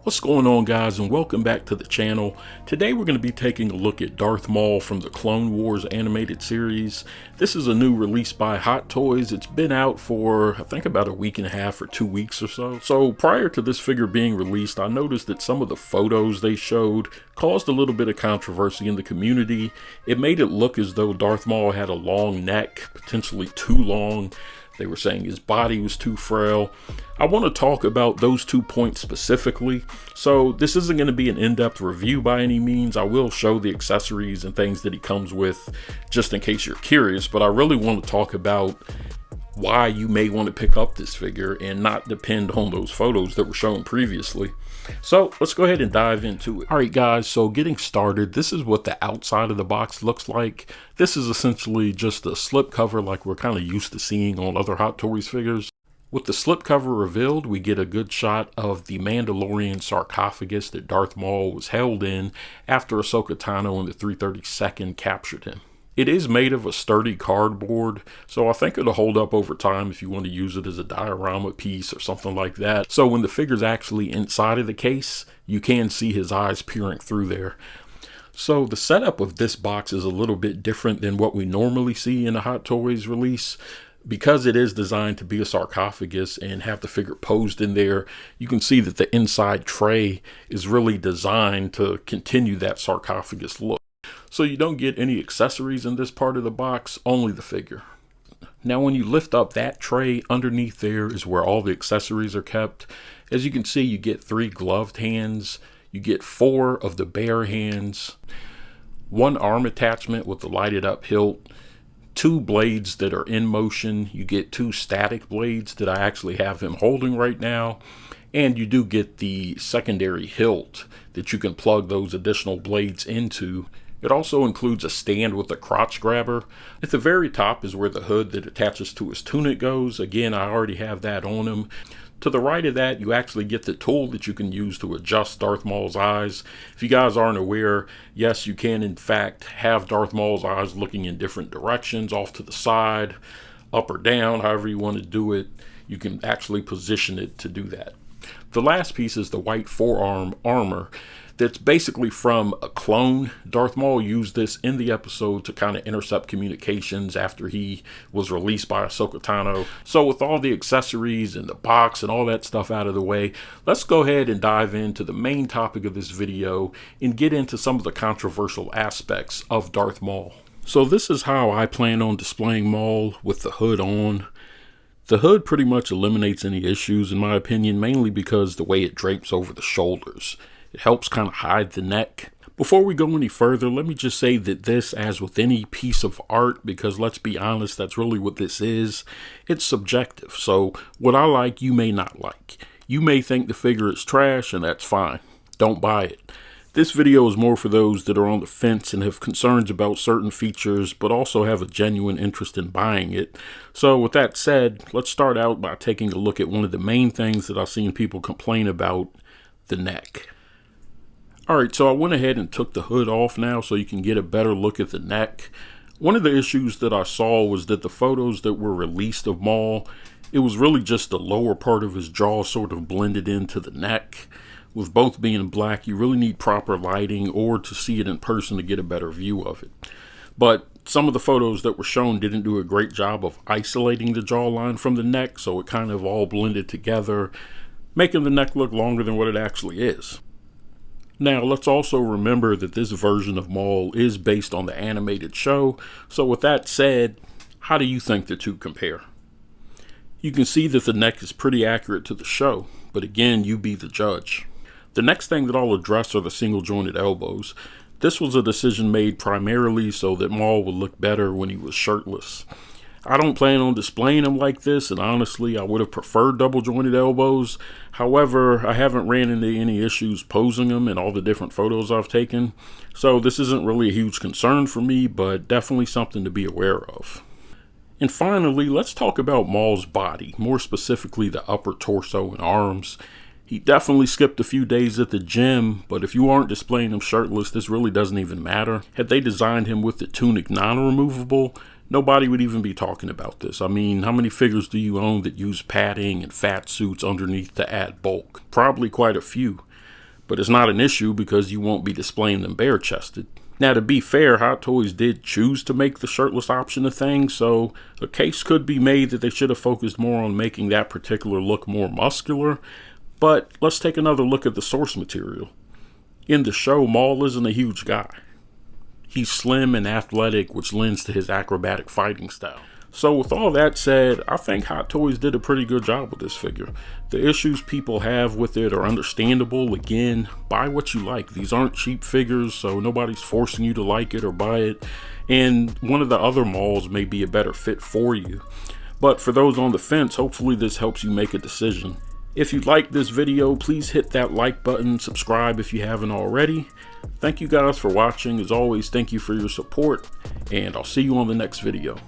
What's going on, guys, and welcome back to the channel. Today we're going to be taking a look at Darth Maul from the Clone Wars animated series. This is a new release by Hot Toys. It's been out for I think about a week and a half or 2 weeks or so. So prior to this figure being released, I noticed that some of the photos they showed caused a little bit of controversy in the community. It made it look as though Darth Maul had a long neck, potentially too long. They were saying his body was too frail. I want to talk about those 2 points specifically. So this isn't going to be an in-depth review by any means. I will show the accessories and things that he comes with just in case you're curious. But I really want to talk about why you may want to pick up this figure and not depend on those photos that were shown previously. So let's go ahead and dive into it. Alright guys, so getting started, this is what the outside of the box looks like. This is essentially just a slipcover like we're kind of used to seeing on other Hot Toys figures. With the slipcover revealed, we get a good shot of the Mandalorian sarcophagus that Darth Maul was held in after Ahsoka Tano and the 332nd captured him. It is made of a sturdy cardboard, so I think it'll hold up over time if you want to use it as a diorama piece or something like that. So when the figure's actually inside of the case, you can see his eyes peering through there. So the setup of this box is a little bit different than what we normally see in a Hot Toys release. Because it is designed to be a sarcophagus and have the figure posed in there, you can see that the inside tray is really designed to continue that sarcophagus look. So you don't get any accessories in this part of the box, only the figure. Now when you lift up that tray, underneath there is where all the accessories are kept. As you can see, you get 3 gloved hands, you get 4 of the bare hands, 1 arm attachment with the lighted up hilt, 2 blades that are in motion, you get 2 static blades that I actually have him holding right now, and you do get the secondary hilt that you can plug those additional blades into. It also includes a stand with a crotch grabber. At the very top is where the hood that attaches to his tunic goes. Again, I already have that on him. To the right of that, you actually get the tool that you can use to adjust Darth Maul's eyes. If you guys aren't aware, yes, you can in fact have Darth Maul's eyes looking in different directions, off to the side, up or down, however you want to do it. You can actually position it to do that. The last piece is the white forearm armor. That's basically from a clone. Darth Maul used this in the episode to kind of intercept communications after he was released by Ahsoka Tano. So with all the accessories and the box and all that stuff out of the way, let's go ahead and dive into the main topic of this video and get into some of the controversial aspects of Darth Maul. So this is how I plan on displaying Maul with the hood on. The hood pretty much eliminates any issues in my opinion, mainly because the way it drapes over the shoulders. It helps kind of hide the neck. Before we go any further, let me just say that this, as with any piece of art, because let's be honest, that's really what this is, it's subjective. So what I like, you may not like. You may think the figure is trash, and that's fine. Don't buy it. This video is more for those that are on the fence and have concerns about certain features, but also have a genuine interest in buying it. So with that said, let's start out by taking a look at one of the main things that I've seen people complain about, the neck. Alright, so I went ahead and took the hood off now so you can get a better look at the neck. One of the issues that I saw was that the photos that were released of Maul, it was really just the lower part of his jaw sort of blended into the neck. With both being black, you really need proper lighting or to see it in person to get a better view of it. But some of the photos that were shown didn't do a great job of isolating the jawline from the neck, so it kind of all blended together, making the neck look longer than what it actually is. Now, let's also remember that this version of Maul is based on the animated show, so with that said, how do you think the two compare? You can see that the neck is pretty accurate to the show, but again, you be the judge. The next thing that I'll address are the single jointed elbows. This was a decision made primarily so that Maul would look better when he was shirtless. I don't plan on displaying them like this, and honestly, I would have preferred double jointed elbows. However, I haven't ran into any issues posing them in all the different photos I've taken, so this isn't really a huge concern for me, but definitely something to be aware of. And finally, let's talk about Maul's body, more specifically the upper torso and arms. He definitely skipped a few days at the gym, but if you aren't displaying him shirtless, this really doesn't even matter. Had they designed him with the tunic non-removable, nobody would even be talking about this. I mean, how many figures do you own that use padding and fat suits underneath to add bulk? Probably quite a few. but it's not an issue because you won't be displaying them bare-chested. Now, to be fair, Hot Toys did choose to make the shirtless option a thing, so a case could be made that they should have focused more on making that particular look more muscular. But let's take another look at the source material. In the show, Maul isn't a huge guy. He's slim and athletic, which lends to his acrobatic fighting style. So with all that said, I think Hot Toys did a pretty good job with this figure. The issues people have with it are understandable. Again, buy what you like. These aren't cheap figures, so nobody's forcing you to like it or buy it. And one of the other Mauls may be a better fit for you. But for those on the fence, hopefully this helps you make a decision. If you liked this video, please hit that like button, subscribe if you haven't already. Thank you guys for watching. As always, thank you for your support, and I'll see you on the next video.